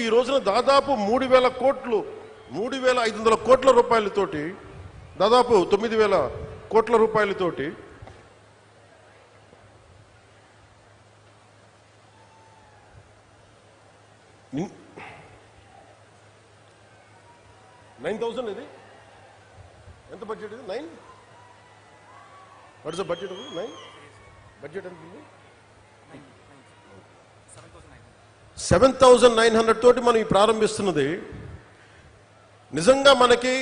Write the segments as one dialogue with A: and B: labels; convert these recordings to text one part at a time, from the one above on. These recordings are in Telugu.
A: ఈ రోజున దాదాపు 3,000 కోట్లు 3,500 కోట్ల రూపాయలతోటి దాదాపు 9,000 కోట్ల రూపాయలతోటి $9,000 ఇది ఎంత బడ్జెట్ ఇది 9 what is the budget 9 budget ఎంత 7,900 తోటి మనం ప్రారంభిస్తున్నది నిజంగా మనకి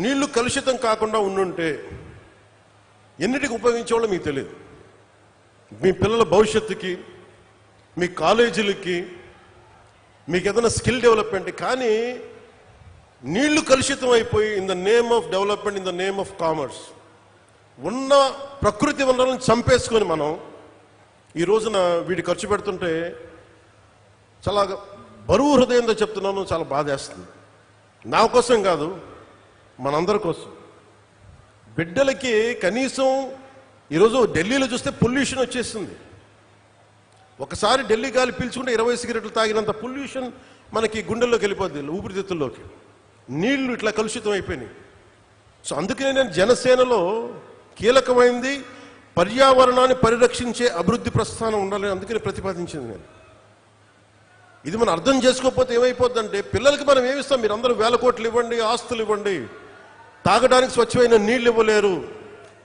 A: నీళ్లు కలుషితం కాకుండా ఉండుంటే ఎన్నిటికి ఉపయోగించేవాళ్ళో మీకు తెలియదు. మీ పిల్లల భవిష్యత్తుకి, మీ కాలేజీలకి, మీకు ఏదైనా స్కిల్ డెవలప్మెంట్. కానీ నీళ్లు కలుషితం అయిపోయి in the name of development, in the name of commerce ఉన్న ప్రకృతి వనరులను చంపేసుకొని మనం ఈ రోజున వీటి ఖర్చు పెడుతుంటే చాలా బరువు హృదయంతో చెప్తున్నాను, చాలా బాధేస్తుంది. నా కోసం కాదు, మనందరి కోసం. బిడ్డలకి కనీసం ఈరోజు ఢిల్లీలో చూస్తే పొల్యూషన్ వచ్చేస్తుంది. ఒకసారి ఢిల్లీ గాలి పీల్చుకుంటే 20 సిగరెట్లు తాగినంత పొల్యూషన్ మనకి గుండెల్లోకి వెళ్ళిపోద్ది, ఊపిరితిత్తుల్లోకి. నీళ్లు ఇట్లా కలుషితం అయిపోయినాయి. సో అందుకనే నేను జనసేనలో కీలకమైంది పర్యావరణాన్ని పరిరక్షించే అభివృద్ధి ప్రస్థానం ఉండాలని అందుకని ప్రతిపాదించింది నేను. ఇది మనం అర్థం చేసుకోకపోతే ఏమైపోద్దంటే పిల్లలకి మనం ఏమిస్తాం, మీరు అందరూ 1,000 కోట్లు ఇవ్వండి, ఆస్తులు ఇవ్వండి, తాగడానికి స్వచ్ఛమైన నీళ్ళు ఇవ్వలేరు,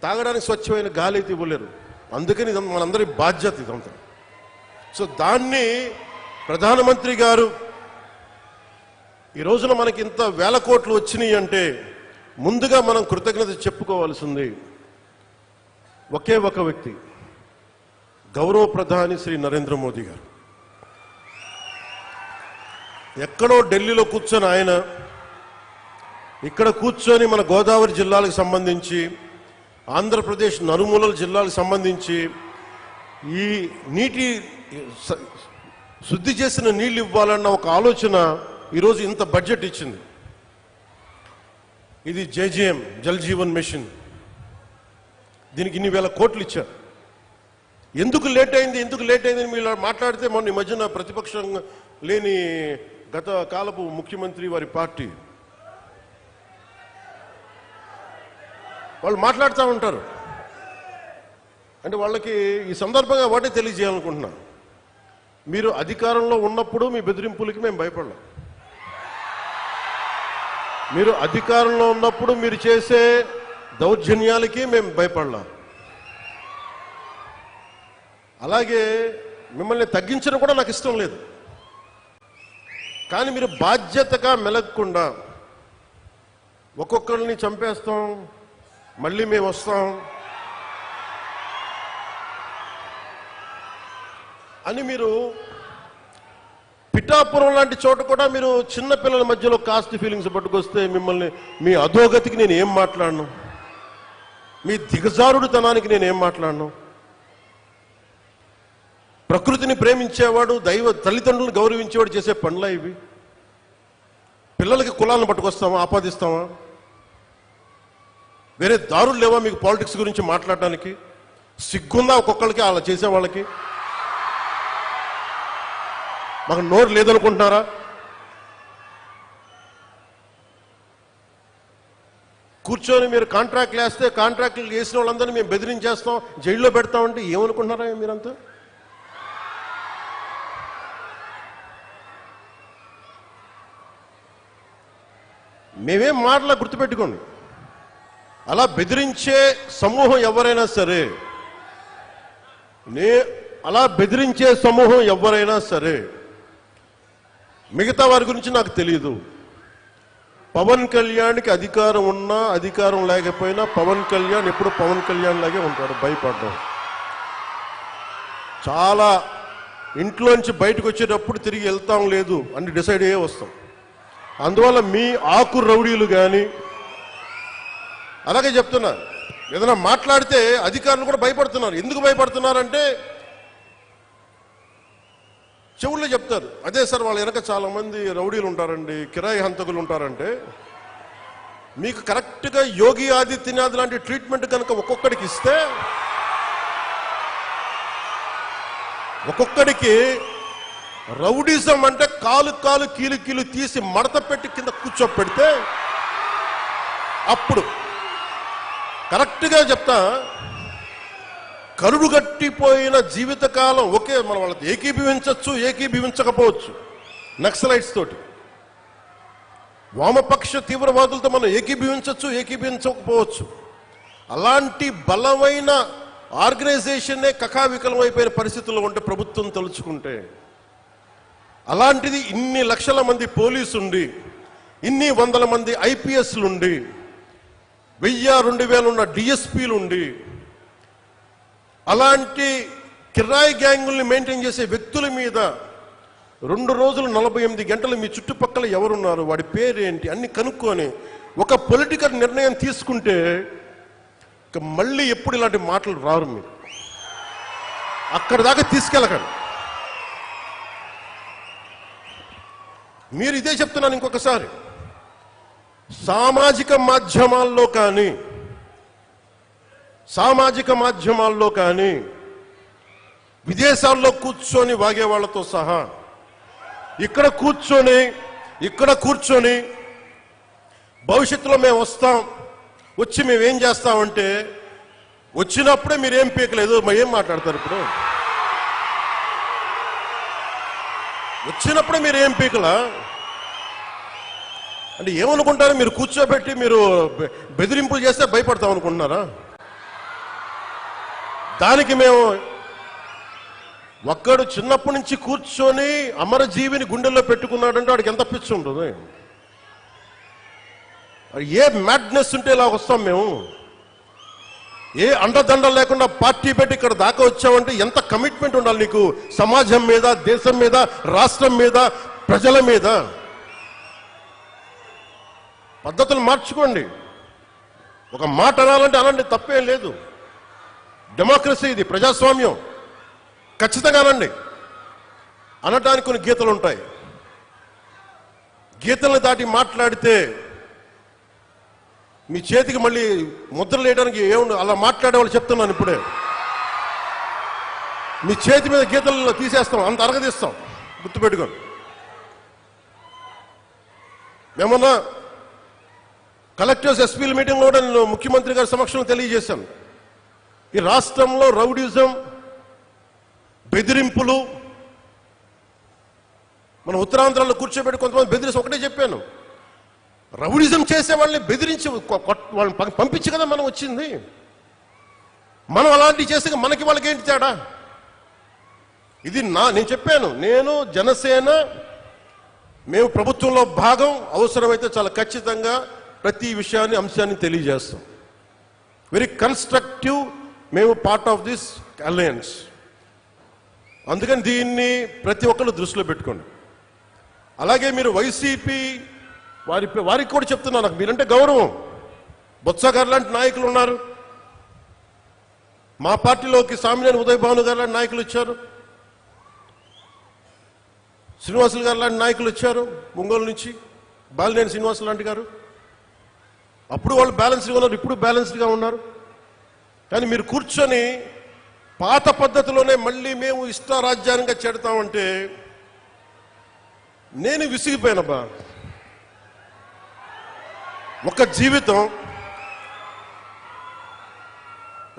A: తాగడానికి స్వచ్ఛమైన గాలి అయితే ఇవ్వలేరు. అందుకని ఇది మనందరి బాధ్యత ఇదంతా. సో దాన్ని ప్రధానమంత్రి గారు ఈ రోజున మనకి ఇంత 1,000 కోట్లు వచ్చినాయి అంటే ముందుగా మనం కృతజ్ఞత చెప్పుకోవాల్సింది ఒకే ఒక వ్యక్తి, గౌరవ ప్రధాని శ్రీ నరేంద్ర మోదీ గారు. ఎక్కడో ఢిల్లీలో కూర్చొని ఆయన ఇక్కడ కూర్చొని మన గోదావరి జిల్లాలకు సంబంధించి, ఆంధ్రప్రదేశ్ నలుమూలల జిల్లాలకు సంబంధించి ఈ నీటి శుద్ధి చేసిన నీళ్ళు ఇవ్వాలన్న ఒక ఆలోచన ఈరోజు ఇంత బడ్జెట్ ఇచ్చింది. ఇది జేజీఎం, జల్ జీవన్ మిషన్. దీనికి ఇన్ని 1,000 కోట్లు ఇచ్చారు. ఎందుకు లేట్ అయింది మీరు మాట్లాడితే మొన్న ఈ మధ్యన ప్రతిపక్షం లేని గత కాలపు ముఖ్యమంత్రి వారి పార్టీ వాళ్ళు మాట్లాడుతూ ఉంటారు. అంటే వాళ్ళకి ఈ సందర్భంగా వాటే తెలియజేయాలనుకుంటున్నా, మీరు అధికారంలో ఉన్నప్పుడు మీ బెదిరింపులకి మేము భయపడలేం. మీరు అధికారంలో ఉన్నప్పుడు మీరు చేసే దౌర్జన్యాలకి మేము భయపడలేం. అలాగే మిమ్మల్ని తగ్గించడం కూడా నాకు ఇష్టం లేదు. కానీ మీరు బాధ్యతగా మెలగకుండా ఒక్కొక్కరిని చంపేస్తాం, మళ్ళీ మేము వస్తాం అని మీరు పిఠాపురం లాంటి చోట కూడా మీరు చిన్న పిల్లల మధ్యలో కాస్ట్ ఫీలింగ్స్ పట్టుకొస్తే మిమ్మల్ని, మీ అధోగతికి నేను ఏం మాట్లాడను, మీ దిగజారుడుతనానికి నేను ఏం మాట్లాడను. ప్రకృతిని ప్రేమించేవాడు, తల్లిదండ్రులను గౌరవించేవాడు చేసే పనులా ఇవి? పిల్లలకి కులాలను పట్టుకొస్తామా, ఆపాదిస్తామా? వేరే దారులు లేవా మీకు పాలిటిక్స్ గురించి మాట్లాడడానికి? సిగ్గుందా ఒక్కొక్కరికి అలా చేసే వాళ్ళకి? మాకు నోరు లేదనుకుంటున్నారా? కూర్చొని మీరు కాంట్రాక్ట్లు వేస్తే కాంట్రాక్ట్లు వేసిన వాళ్ళందరినీ మేము బెదిరించేస్తాం, జైల్లో పెడతామంటే ఏమనుకుంటున్నారా మీరంతా? మేమేం మాటలా గుర్తుపెట్టుకోండి. అలా బెదిరించే సమూహం ఎవరైనా సరే, మిగతా వారి గురించి నాకు తెలియదు. పవన్ కళ్యాణ్కి అధికారం ఉన్నా అధికారం లేకపోయినా పవన్ కళ్యాణ్ ఎప్పుడు పవన్ కళ్యాణ్ లాగే ఉంటాడు, భయపడ్డం. చాలా ఇంట్లోంచి బయటకు వచ్చేటప్పుడు తిరిగి వెళ్తాం లేదు అని డిసైడ్ అయ్యే వస్తాం. అందువల్ల మీ ఆకు రౌడీలు కానీ, అలాగే చెప్తున్నా, ఏదైనా మాట్లాడితే అధికారులు కూడా భయపడుతున్నారు. ఎందుకు భయపడుతున్నారంటే చెవుల్లో చెప్తారు, అదే సార్ వాళ్ళ వెనక చాలా మంది రౌడీలు ఉంటారండి, కిరాయి హంతకులు ఉంటారంటే, మీకు కరెక్ట్గా యోగి ఆదిత్యనాథ్ లాంటి ట్రీట్మెంట్ కనుక ఒక్కొక్కడికి ఇస్తే, ఒక్కొక్కడికి రౌడీజం అంటే కాలు కాలు కీలు కీలు తీసి మడత పెట్టి కింద కూర్చోపెడితే అప్పుడు కరెక్ట్గా చెప్తా, కరుడు గట్టిపోయిన జీవితకాలం ఒకే మనం వాళ్ళకి ఏకీభవించవచ్చు, ఏకీభవించకపోవచ్చు. నక్సలైట్స్ తోటి, వామపక్ష తీవ్రవాదులతో మనం ఏకీభవించవచ్చు, ఏకీభవించకపోవచ్చు. అలాంటి బలమైన ఆర్గనైజేషన్నే కకావికలం అయిపోయిన పరిస్థితుల్లో ఉంటే ప్రభుత్వం తలుచుకుంటే, అలాంటిది ఇన్ని లక్షల మంది పోలీసు ఉండి, ఇన్ని వందల మంది ఐపీఎస్లు ఉండి, 1000-2000 ఉన్న డిఎస్పీలు ఉండి, అలాంటి కిరాయి గ్యాంగుల్ని మెయింటైన్ చేసే వ్యక్తుల మీద 2 రోజులు 48 గంటలు మీ చుట్టుపక్కల ఎవరున్నారు, వాడి పేరేంటి అన్ని కనుక్కొని ఒక పొలిటికల్ నిర్ణయం తీసుకుంటే మళ్ళీ ఎప్పుడు ఇలాంటి మాటలు రారు. మీరు అక్కడి దాకా తీసుకెళ్ళకండి. మీరు ఇదే చెప్తున్నాను ఇంకొకసారి, సామాజిక మాధ్యమాల్లో కానీ విదేశాల్లో కూర్చొని వాగే వాళ్ళతో సహా ఇక్కడ కూర్చొని భవిష్యత్తులో మేము వస్తాం, వచ్చి మేమేం చేస్తామంటే వచ్చినప్పుడే మీరేం పీకలేదు, ఏం మాట్లాడతారు ఇప్పుడు? వచ్చినప్పుడే మీరేం పీకలా అంటే ఏమనుకుంటారు? మీరు కూర్చోబెట్టి మీరు బెదిరింపులు చేస్తే భయపడతాం అనుకుంటున్నారా? దానికి మేము ఒక్కడు చిన్నప్పటి నుంచి కూర్చొని అమరజీవిని గుండెల్లో పెట్టుకున్నాడంటే వాడికి ఎంత పిచ్చి ఉంటుంది? ఏ మ్యాడ్నెస్ ఉంటే ఇలా వస్తాం మేము? ఏ అండదండ లేకుండా పార్టీ పెట్టి ఇక్కడ దాకా వచ్చామంటే ఎంత కమిట్మెంట్ ఉండాలి నీకు సమాజం మీద, దేశం మీద, రాష్ట్రం మీద, ప్రజల మీద? పద్ధతులు మార్చుకోండి. ఒక మాట అనాలంటే అనండి, తప్పేం లేదు. డెమోక్రసీ ఇది, ప్రజాస్వామ్యం. ఖచ్చితంగా అనండి. అనటానికి కొన్ని గీతలు ఉంటాయి. గీతలను దాటి మాట్లాడితే మీ చేతికి మళ్ళీ ముద్రలు వేయడానికి ఏముండదు. అలా మాట్లాడే వాళ్ళు చెప్తున్నాను ఇప్పుడే, మీ చేతి మీద గీతలు తీసేస్తాం, అంత అరగదీస్తాం, గుర్తుపెట్టుకోండి. మేమన్నా కలెక్టర్స్, ఎస్పీల మీటింగ్లో కూడా నేను ముఖ్యమంత్రి గారి సమక్షంలో తెలియజేశాను, ఈ రాష్ట్రంలో రౌడీజం, బెదిరింపులు, మన ఉత్తరాంధ్రలో కూర్చోబెట్టి కొంతమంది బెదిరించి ఒకటే చెప్పాను, రౌడీజం చేసే వాళ్ళని బెదిరించి వాళ్ళని పంపించి కదా మనం వచ్చింది. మనం అలాంటివి చేస్తే మనకి వాళ్ళకి ఏంటి తేడా? ఇది నేను చెప్పాను, నేను జనసేన మేము ప్రభుత్వంలో భాగం, అవసరమైతే చాలా ఖచ్చితంగా ప్రతి విషయాన్ని, అంశాన్ని తెలియజేస్తాం. వెరీ కన్స్ట్రక్టివ్, మేము పార్ట్ ఆఫ్ దిస్ అలయన్స్. అందుకని దీన్ని ప్రతి ఒక్కరు దృష్టిలో పెట్టుకోండి. అలాగే మీరు వైసీపీ వారికి కూడా చెప్తున్నా, నాకు మీరంటే గౌరవం. బొత్స గారు లాంటి నాయకులు ఉన్నారు, మా పార్టీలోకి సామినేని ఉదయ్ భాను గారు లాంటి నాయకులు వచ్చారు, శ్రీనివాసులు గారు లాంటి నాయకులు వచ్చారు ఒంగోలు నుంచి, బాలినేని శ్రీనివాసులు లాంటి గారు. అప్పుడు వాళ్ళు బ్యాలెన్స్డ్గా ఉన్నారు, ఇప్పుడు బ్యాలెన్స్డ్గా ఉన్నారు. కానీ మీరు కూర్చొని పాత పద్ధతిలోనే మళ్ళీ మేము ఇష్టారాజ్యాంగంగా చెడతామంటే నేను విసిగిపోయానబ్బా. ఒక జీవితం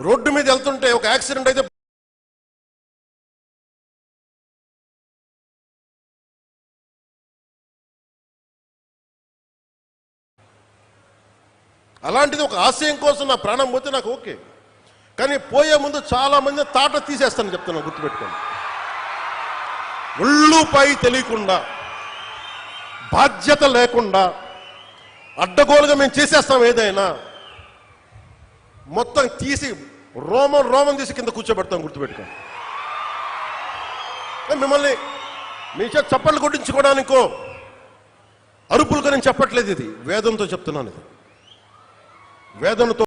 A: రోడ్డు మీద వెళ్తుంటే ఒక యాక్సిడెంట్ అయితే అలాంటిది ఒక ఆశయం కోసం నా ప్రాణం పోతే నాకు ఓకే. కానీ పోయే ముందు చాలా మంది తాట తీసేస్తాను చెప్తాను, గుర్తుపెట్టుకోండి. ఒళ్ళుపై తెలియకుండా, బాధ్యత లేకుండా, అడ్డగోలుగా మేము చేసేస్తాం ఏదైనా, మొత్తం తీసి రోమం తీసి కింద కూర్చోబెడతాం, గుర్తుపెట్టుకోండి. మిమ్మల్ని మీ చేత చప్పట్లు కొట్టించుకోవడానికో అరుపులుగా నేను చెప్పట్లేదు, ఇది వేదంతో చెప్తున్నాను. ఇది వేదనతో